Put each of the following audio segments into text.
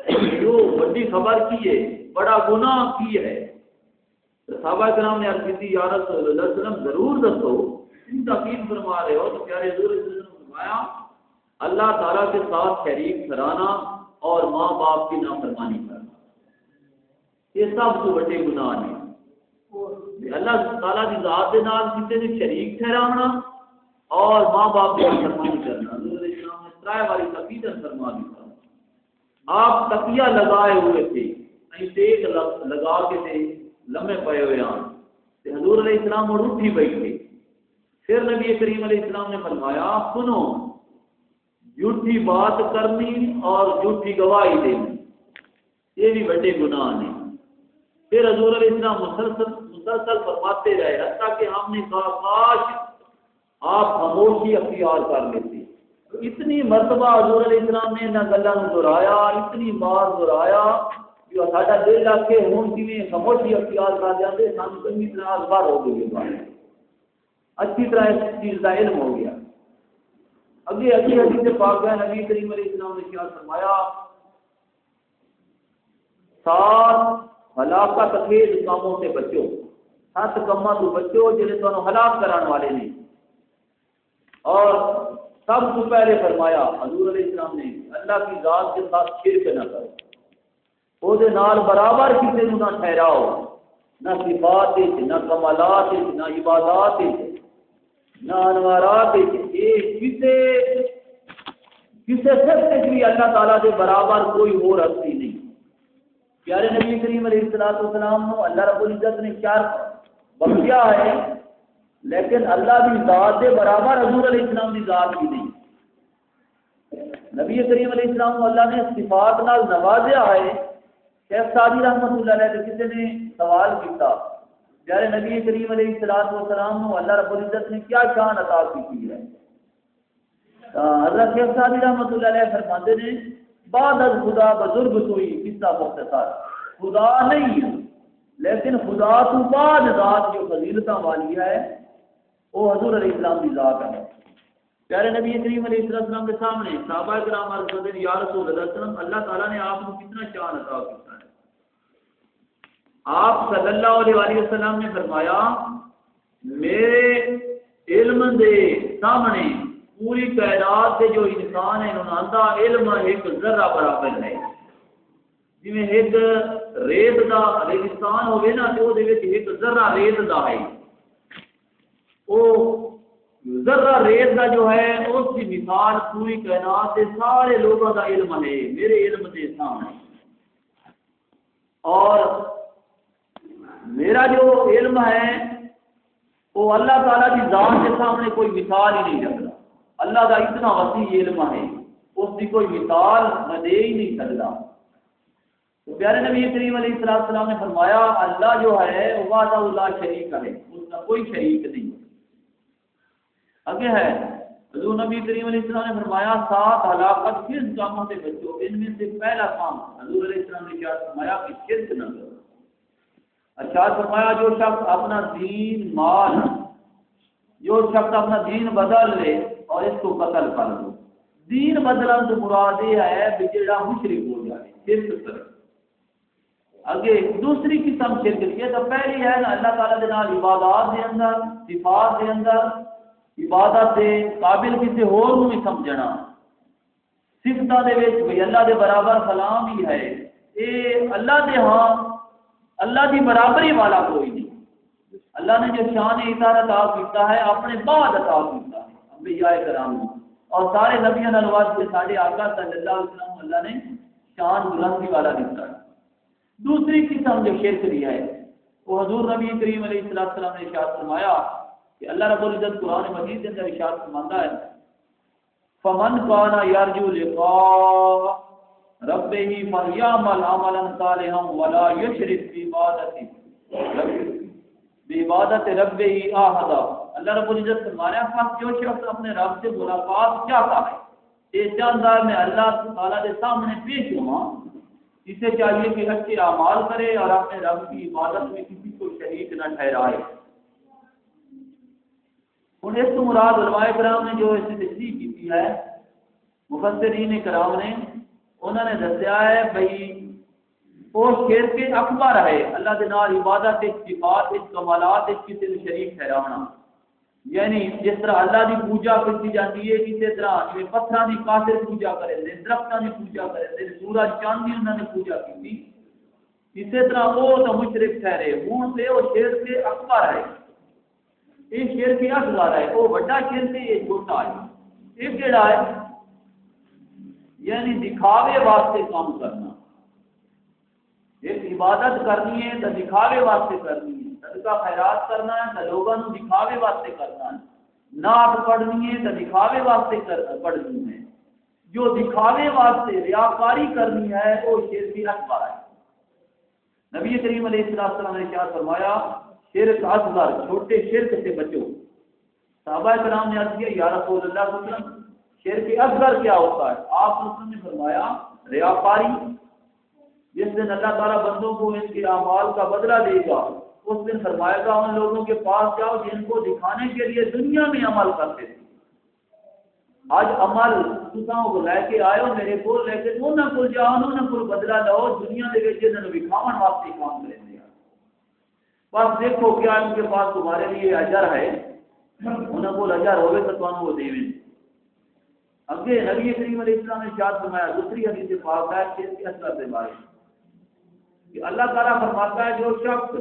جو بڑی خبر کی ہے، بڑا گناہ کی ہے۔ صحابہ کرام نے عرض کی یا رسول اللہ صلی اللہ علیہ وسلم ضرور دسو، تم تاکید فرما رہے ہو تو پیارے حضور صلی اللہ علیہ وسلم نے فرمایا اللہ تعالیٰ کے ساتھ شریک ٹھہرانا اور ماں باپ کی نافرمانی کرنا، یہ سب سے بڑے گناہ ہیں۔ اللہ تعالیٰ کی ذات کے نال کسی نے شریک ٹھہرانا اور ماں باپ کی نافرمانی کرنا۔ حضور علیہ السلام نے ترائے والی تقید فرما دی۔ آپ تکیہ لگائے ہوئے تھے، ٹیک لگا کے تھے، لمے پے ہوئے ہیں، حضور علیہ السلام اور اٹھی بیٹھے۔ پھر نبی کریم علیہ السلام نے فرمایا سنو، جھوٹی بات کرنی اور جھوٹی گواہی دینی یہ بھی بڑے گناہ ہیں۔ پھر حضور علیہ السلام مسلسل فرماتے رہے حتیٰ کہ ہم نے کہا کاش آپ خاموشی اختیار کر لیتے۔ اتنی مرتبہ حضور علیہ السلام نے انہاں گلاں نوں دہرایا، اتنی بار دہرایا جو ساڈا دل آ کے ہون کیویں خاموشی اختیار کر جاندے، سانوں چنگی طرح اخبار ہو گئی بات، اچھی طرح اس چیز کا علم ہو گیا۔ اگے حدیث پاک ہے، نبی کریم علیہ السلام نے کیا فرمایا، 7 ہلاکت خیز کاموں سے بچو، 7 کاموں تو بچو جنہیں تمہیں ہلاک کران والے نے۔ اور سب سے پہلے فرمایا حضور علیہ السلام نے اللہ کی ذات کے ساتھ شرک نہ کرو، وہ دے نال برابر کسی نہ ٹھہراؤ، نہ صفات نہ کمالات نہ عبادات نہ انوارات، کسی سے بھی اللہ تعالیٰ کے برابر کوئی اور ہستی نہیں۔ پیارے نبی کریم علیہ السلام کو اللہ رب العزت نے کیا بخشیا ہے، لیکن اللہ کی ذات کے برابر حضور علیہ السلام کی ذات بھی نہیں۔ نبی کریم علیہ السلام کو اللہ نے صفات نال نوازیا ہے۔ شیخ سعدی رحمۃ اللہ علیہ کسی نے سوال کیا، پیارے نبی کریم علیہ السلام کو اللہ رب العزت نے کیا شان عطا کی ہے؟ حضرت شیخ سعدی رحمۃ اللہ علیہ فرماتے ہیں بعد از خدا بزرگ سوئی قصہ مختصر، خدا نہیں ہے لیکن خدا تو بعد ذات جو فضیلتاں والی ہے وہ حضور علیہ السلام کی ذات ہے۔ پیارے نبی کریم علیہ السلام کے سامنے صحابہ کرام عرض کرتے ہیں یا رسول اللہ صلی اللہ علیہ وسلم اللہ تعالیٰ نے آپ کو کتنا شان عطا کیا ہے؟ آپ صلی اللہ علیہ وسلم نے فرمایا میرے علم دے سامنے پوری کائنات سے جو انسان ہے انہوں دا علم ایک ذرہ برابر ہے۔ جی ایک ریت دا ریگستان ہوگی نا تو ایک ذرہ ریت دا ہے، وہ ذرہ ریت کا جو ہے اس کی مثال پوری کائنات کے سارے لوگوں کا علم ہے میرے علم کے سامنے۔ اور میرا جو علم ہے وہ اللہ تعالیٰ کی ذات کے سامنے کوئی مثال ہی نہیں رکھتا۔ اللہ کا اتنا وسیع علم ہے اس کی کوئی مثال میں دے ہی نہیں سکتا۔ تو پیارے نبی کریم علیہ السلام نے فرمایا اللہ جو ہے وحدہ لا شریک ہے، اس کا کوئی شریک نہیں۔ آگے ہے حضور نبی کریم علیہ السلام نے فرمایا 7 ہلاکت کس کاموں سے بچو، ان میں سے پہلا کام حضور علیہ السلام نے کیا فرمایا کہ شرک نہ کرو۔ اچھا فرمایا جو شخص اپنا دین مال، جو شخص اپنا دین بدل لے اور اس کو قتل کر دو، دین بدلن سے مراد یہ ہے کہ جڑا مشرک ہو جائے، شرک کرے۔ آگے دوسری قسم شرک کی تو پہلی ہے نا اللہ تعالیٰ کے نال عبادات کے اندر صفات کے اندر عبادت کے قابل کسی اور کو بھی سمجھنا، صفتاں دے وچ بھئی اللہ دے برابر کلام ہی ہے، اے اللہ دے ہاں اللہ کی برابری والا کوئی نہیں۔ اللہ نے جو شان اطاعت عطا کیتا ہے اپنے بعد عطا کیتا ہے انبیاء کرام اور سارے نبیوں نال واسطے ساڈے آقا صلی اللہ علیہ وسلم اللہ نے شان بلندی والا دیتا ہے۔ دوسری قسم جو شرک دی ہے وہ حضور نبی کریم علیہ السلام نے ارشاد فرمایا کہ اللہ رب العزت قرآن مجید کے اندر ارشاد فرماتا ہے فمن کان یرجو لقاء ربہ فلیعمل عملا صالحا ولا یشرک بعبادت ربہ احدا۔ اللہ رب العزت فرمایا کہ جو شخص اپنے رب سے ملاقات چاہتا ہے یہ چاہتا ہے میں اللہ تعالیٰ کے سامنے پیش ہوں، اسے چاہیے کہ اچھے اعمال کرے اور اپنے رب کی عبادت میں کسی کو شریک نہ ٹھہرائے۔ ہوں اس کو مراد علماء کرام نے جو اس کی تشریح کی ہے مفسرین کرام نے انہوں نے دسیا ہے بھئی وہ شرک اکبر ہے اللہ کے نال عبادت صفات کمالات کسی نے شریک ٹھہرانا، یعنی جس طرح اللہ کی پوجا کی جاتی ہے اسی طرح پتھراں کی کافر پوجا کریں درختوں کی پوجا کریں سورج چاند کی انہوں نے پوجا کی، اسی طرح وہ تو مشرک ٹھہرے ہوں سے وہ شرک اکبر ہے، یہ شرک اصغر ہے، وہ بڑا شرک یہ چھوٹا ہے، یہ کیڑا ہے یعنی دکھاوے واسطے کام کرنا، ایک عبادت کرنی ہے تو دکھاوے واسطے کرنی ہے، صدقہ خیرات کرنا ہے تو لوگوں کو دکھاوے واسطے کرنا ہے، نعت پڑھنی ہے تو دکھاوے واسطے پڑھنی ہے، جو دکھاوے واسطے ریاکاری کرنی ہے وہ شرک اکبر ہے۔ نبی کریم علیہ السلام نے کیا فرمایا، شرک اصغر چھوٹے شرک سے بچو۔ صحابہ کرام نے عرض کیا یا رسول اللہ صلی اللہ علیہ وسلم شرک اصغر کیا ہوتا ہے؟ آپ نے فرمایا ریاکاری، جس دن اللہ تعالیٰ بندوں کو ان کے اعمال کا بدلہ دے گا اس دن فرمائے گا ان لوگوں کے پاس جاؤ جن کو دکھانے کے لیے دنیا میں عمل کرتے تھے، آج عمل تساں کو لے کے آئے ہو میرے کو لیکن انہوں کو جاؤ انہوں کو بدلہ لو دنیا کے وچ انہوں دکھاون واسطے کام کریں گے، بس دیکھو کیا ان کے پاس تمہارے لیے اجر ہے، انہوں کو اجر ہوگے تو تمہیں وہ دیویں۔ اگے نبی کریم علیہ السلام نے ارشاد فرمایا دوسری حدیث پاک ہے شرک اصغر کے بارے میں کہ اللہ تعالیٰ فرماتا ہے جو شخص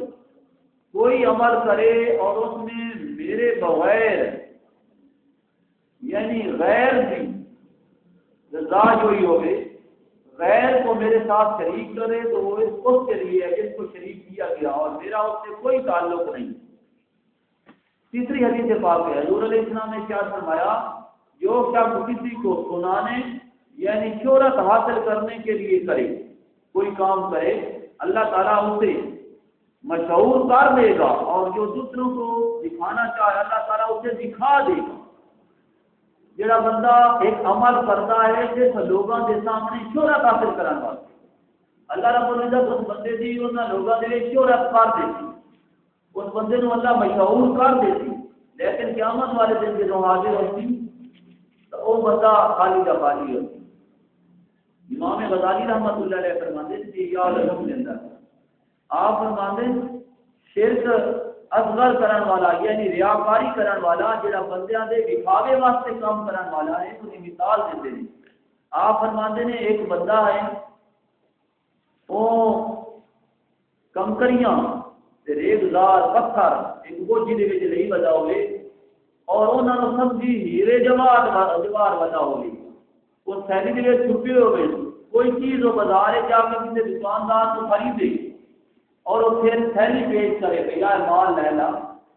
کوئی عمل کرے اور اس میں میرے بغیر یعنی غیر کی رضا جوئی ہوگی، غیر کو میرے ساتھ شریک کرے تو وہ اس کے لیے ہے جس کو شریک کیا گیا اور میرا اس سے کوئی تعلق نہیں۔ تیسری حدیث پاک ہے حضور علیہ السلام نے کیا فرمایا، جو شخص کسی کو سنانے یعنی شہرت حاصل کرنے کے لیے کرے کوئی کام کرے اللہ تعالیٰ اسے مشہور کر دے گا، اور جو دوسروں کو دکھانا چاہے اللہ تعالیٰ اسے دکھا دے گا۔ جڑا بندہ ایک عمل کرتا ہے صرف لوگوں کے سامنے شہرت حاصل کرنے واسطے، اللہ رب العزت اس بندے کی انہاں لوگوں کے لیے شہرت کر دیتی، اس بندے کو اللہ مشہور کر دیتی، لیکن قیامت والے دن جب حاضر ہوتی تو وہ بندہ خالی کا خالی ہوتی۔ امام غزالی رحمۃ اللہ علیہ فرماتے ہیں یا الحمدللہ آپ فرماتے ہیں شرک اصغر کرن والا یعنی ریاکاری کرن والا جڑا بندیاں دے دکھاوے واسطے کام کرن والا ہے اس کی مثال دیتے ہیں۔ آپ فرماتے ہیں ایک بندہ ہے وہ کنکریاں تے ریگزار پتھر ایک بوجھی دے وچ لئی وجا ہوئے اور انہاں نوں سمجھی ہیرے جواہر وجا ہوئے، وہ تھیلی دے وچ چھپے ہوئے، کوئی چیز وہ بازار جا کے کسی دکاندار کو خریدے اور وہ پھر تھیلی پیش کرے کہ یار مال لے لا،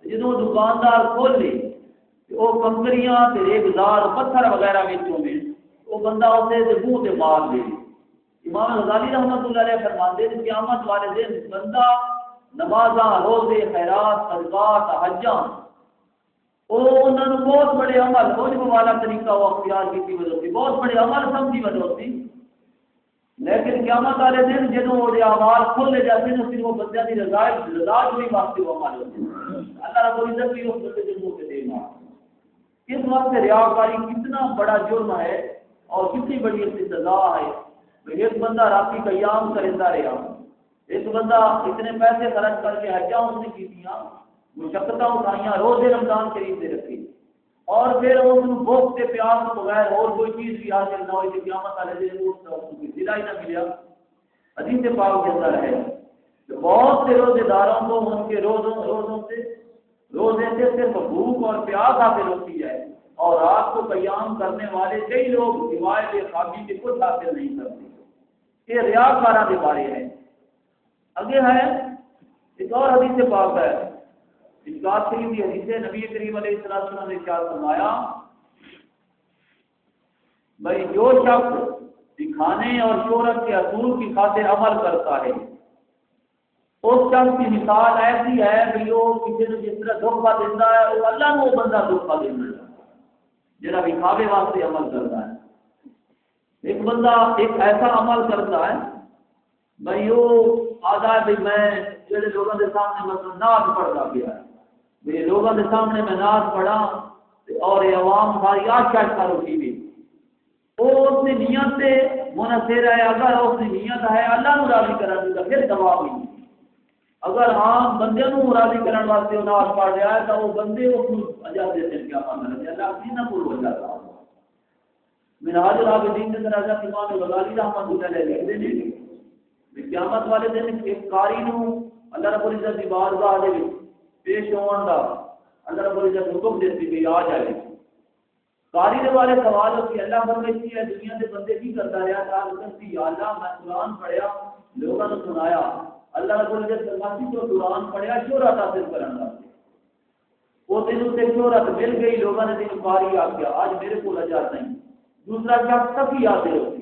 جدوں دکاندار کھول لے وہ کنکریاں تے ریگزار پتھر وغیرہ وچوں میں وہ بندہ اسے منہ تے مار دے۔ امام غزالی رحمۃ اللہ علیہ فرماتے ہیں قیامت والے دن بندہ نمازاں روزے خیرات صدقات حجاں انہوں نے بہت بڑے عمل بہت والا طریقہ وہ اختیار کی وجہ سے بہت بڑے عمل سمجھی وجہ سے، لیکن قیامت والے دن جدوں وہ اعمال کھولے جاتے ہیں پھر وہ بندے کی رضا جوئی واسطے وہ عمل ہوتے ہیں، اللہ رب العزت بھی اس بندے کے منہ پہ دے گا۔ اس وقت ریاکاری کتنا بڑا جرم ہے اور کتنی بڑی اس کی سزا ہے۔ ایک بندہ راتی قیام کرتا رہا، ایک بندہ اتنے پیسے خرچ کر کے حجاں اس نے کی مشقتاں اٹھائیاں روزے رمضان شریف سے رکھی اور پھر اس بھوک کے پیاس کے بغیر اور کوئی چیز بھی حاصل نہ ہوئی قیامت والے دن اس کو ضلع ہی نہ ملیا۔ حدیث پاک کے اندر ہے کہ بہت سے روزے داروں کو ان کے روزے سے صرف بھوک اور پیاس حاصل ہوتی ہے اور رات کو قیام کرنے والے کئی لوگ روایت خوابی کے کچھ حاصل نہیں کرتے۔ یہ ریاکارہ کے بارے ہے۔ آگے ہے ایک اور حدیث پاک ہے اشکال شریف کی حدیث ہے، نبی کریم علیہ السلام نے کیا فرمایا، بھائی جو شخص دکھانے اور شہرت کے اصول کی خاطر عمل کرتا ہے اس شخص کی مثال ایسی ہے کہ وہ کسی نے جس طرح دھوکہ دیتا ہے وہ اللہ نے وہ بندہ دھوکہ دینا جڑا دکھاوے واسطے عمل کرتا ہے۔ ایک بندہ ایک ایسا عمل کرتا ہے بھائی وہ آدھا ہے بھائی میں جڑے لوگوں کے سامنے مثلا نعت پڑھتا گیا ہے، بھائی لوگوں کے سامنے میں نعت پڑھا اور یہ عوام ساری آشا اٹھی ہوئی وہ اس کی نیت سے منحصر ہے. اگر اس کی نیت ہے اللہ نو راضی کرنے کا پھر ثواب نہیں. اگر عام بندے نو راضی کرنے واسطے وہ نماز پڑھ رہا ہے تو وہ بندے اس کو اجر دیتے ہیں. کیا مانا ہے اللہ کی نہ بول جاتا. منہاج العابدین کے اندر حضرت امام غزالی رحمۃ اللہ علیہ لکھتے ہیں کہ قیامت والے دن ایک قاری نو اللہ رب العزت کی بارگاہ دے وچ پیش ہون دا اللہ رب العزت حکم دیتی کہ آ جائے. قاری دے والے سوال ہو کہ اللہ فرماتی ہے دنیا کے بندے کی کرتا رہا تھا کرتی یا اللہ میں قرآن پڑھیا لوگوں نے سنایا. اللہ رب العزت فرماتی تو قرآن پڑھیا شہرت حاصل کرنے واسطے وہ دن سے شہرت مل گئی. لوگوں نے دن قاری آ گیا آج میرے کو اجر نہیں. دوسرا شخص سبھی حاصل ہوتی.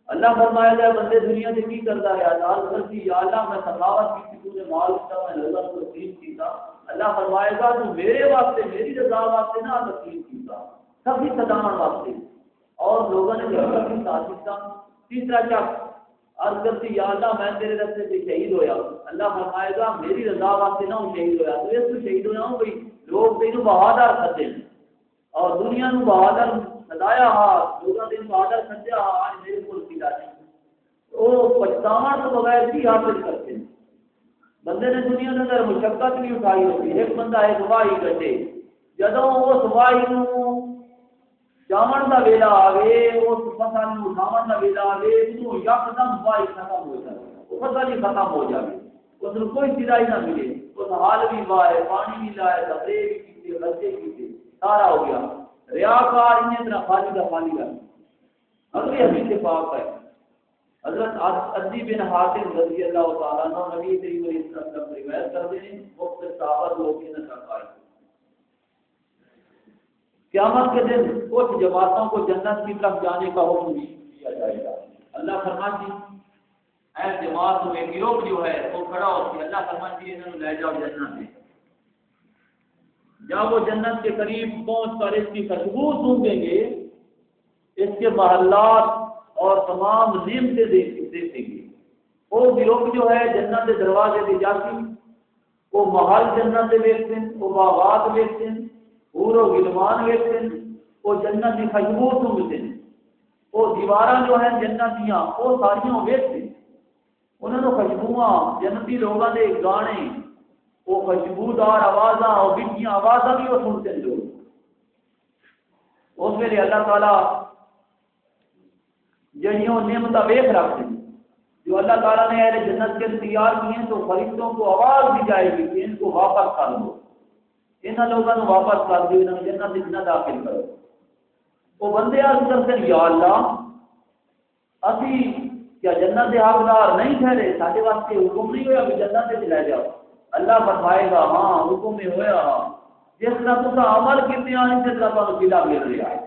اللہ فرمایا جائے بندے دنیا سے کی کرتا رہا دال کرتی یا اللہ میں سخاوت کی تو نے مال کیا میں لوگوں کو تقسیم کیا. اللہ فرمائے گا تو میرے واسطے میری رضا واسطے نہ تقسیم کیا سبھی صداون واسطے اور لوگوں نے بھی ساتھ کیا. تیسرا شخص عرض کرتی یا اللہ میں تیرے راستے سے شہید ہویا. اللہ فرمائے گا میری رضا واسطے نہ ہوں شہید ہویا تو اس کو شہید ہویا ہوں بھائی لوگ تینوں بہادر کہتے ہیں اور دنیا نو بہادر سدایا ہا لوگوں نے بہادر سمجھا ہا آج میرے کو سیدھا نہیں. وہ پچھتاون تو بغیر کی حاصل کرتے ہیں. بندے نے دنیا کے اندر مشقت بھی اٹھائی ہوتی ہے. ایک بندہ ہے سواہی کٹے جدوں وہ سواہی نو جامن کا ویلا آئے اس فصل نو اٹھاون کا ویلا آئے تو یکدم سواہی ختم ہو جائے. وہ فصل ہی ختم ہو جائے. اس کو کوئی سیدھا ہی نہ ملے. اس حال بھی وائے پانی بھی لائے سپرے بھی کیتے خرچے کیتے سارا ہو گیا. ریاکار انہیں اتنا خالی کا خالی رہا. اگلی حدیث پاک ہے حضرت عدی بن حاتم رضی اللہ تعالیٰ عنہ نبی کریم علیہ السلام روایت کرتے ہیں مختلف صحابہ لوگ کے نظر آئے. قیامت کے دن کچھ جماعتوں کو جنت کی طرف جانے کا حکم دیا جائے گا. اللہ فرماتی اے جماعت میں گروہ جو ہے وہ کھڑا ہوتی ہے. اللہ فرماتی ہے انہوں لے جاؤ جنت میں. جب وہ جنت کے قریب پہنچ کر اس کی خوشبو سونگیں گے اس کے محلات اور تمام نعمتیں دیکھیں گے. وہ گروہ جو ہے جنت کے دروازے سے جاتی وہ محل جنت سے دیکھتے ہیں وہ باغات دیکھتے ہیں حور و غلمان دیکھتے ہیں وہ جنت کی خوشبو سونگتے ہیں. وہ دیواراں جو ہیں جنت دیاں وہ ساریاں دیکھتے ہیں. انہوں نے خوشبواں جنتی لوگوں کے گانے وہ خوشبودار آوازاں اور بجیاں آوازاں بھی وہ سنتے ہیں لوگ. اس ویلے اللہ تعالیٰ جڑیوں نعمت ویخ رکھتے ہیں جو اللہ تعالیٰ نے اہل جنت کے تیار کیے ہیں تو فرشتوں کو آواز دی جائے گی کہ ان کو واپس کر دو. انہوں لوگوں کو واپس کر دو انہوں نے جنت میں نہ داخل کرو. وہ بندے عرض کرتے ہیں یا اللہ اسی کیا جنت کے حقدار نہیں ٹھہرے سارے واسطے حکم نہیں ہوا کہ جنت سے لے جاؤ. اللہ فرمائے گا ہاں حکم میں ہویا جس طرح تم عمل کیتے ہیں اس طرح تمہیں قلعہ مل رہا ہے.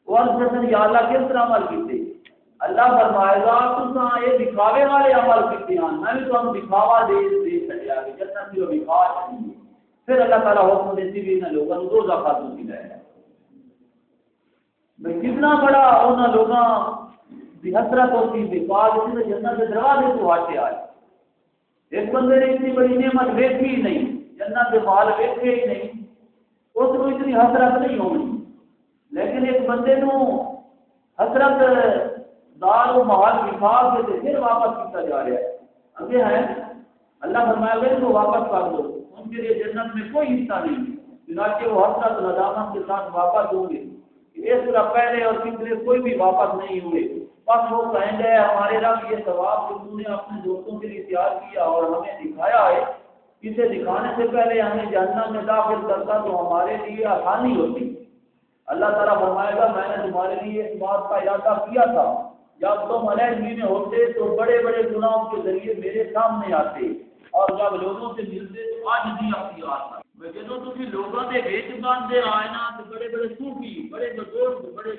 وہ عرض کرتے ہیں یا اللہ کس طرح عمل کیتے. اللہ فرمائے گا تم یہ دکھاوے والے عمل کیتے ہیں میں بھی تمہیں دکھاوا دے چڑیا کہ جنت کی وہ دکھا چاہیے. پھر اللہ تعالیٰ حکم دیتی بھی انہیں لوگوں کو 2 زکات کی لے جائے. کتنا بڑا انہوں لوگوں کی حسرت ہوتی دفاع ہوتی تو جنت کے دروازے کو آتے آئے. ایک بندے نے اتنی بڑی نعمت ویکھی ہی نہیں جنت کے مال ویکھے ہی نہیں اس کو اتنی حسرت نہیں ہونی. لیکن ایک بندے نو حسرت دار و محل دکھا کے پھر واپس کیا جا رہا ہے. آگے ہے اللہ فرمایا گا ان کو واپس کر دو ان کے لیے جنت میں کوئی حصہ نہیں چنانچہ وہ حسرت ندامت کے ساتھ واپس ہوں گے. اس طرح پہلے اور پچھلے کوئی بھی واپس نہیں ہوئے. بس وہ کہیں گے ہمارے رب یہ ثواب جو تم نے اپنے دوستوں کے لیے تیار کیا اور ہمیں دکھایا ہے اسے دکھانے سے پہلے ہمیں جہنم میں داخل کرتا تو ہمارے لیے آسانی ہوتی. اللہ تعالیٰ فرمائے گا میں نے تمہارے لیے اس بات کا ارادہ کیا تھا جب تم علیحدگی میں ہوتے تو بڑے بڑے گناہوں کے ذریعے میرے سامنے آتے اور جب لوگوں سے ملتے تو آج بھی اختیار تھا. جب تم لوگوں کے بیچ باندھتے آئے نا تو بڑے بڑے صوفی بڑے بزرگ بڑے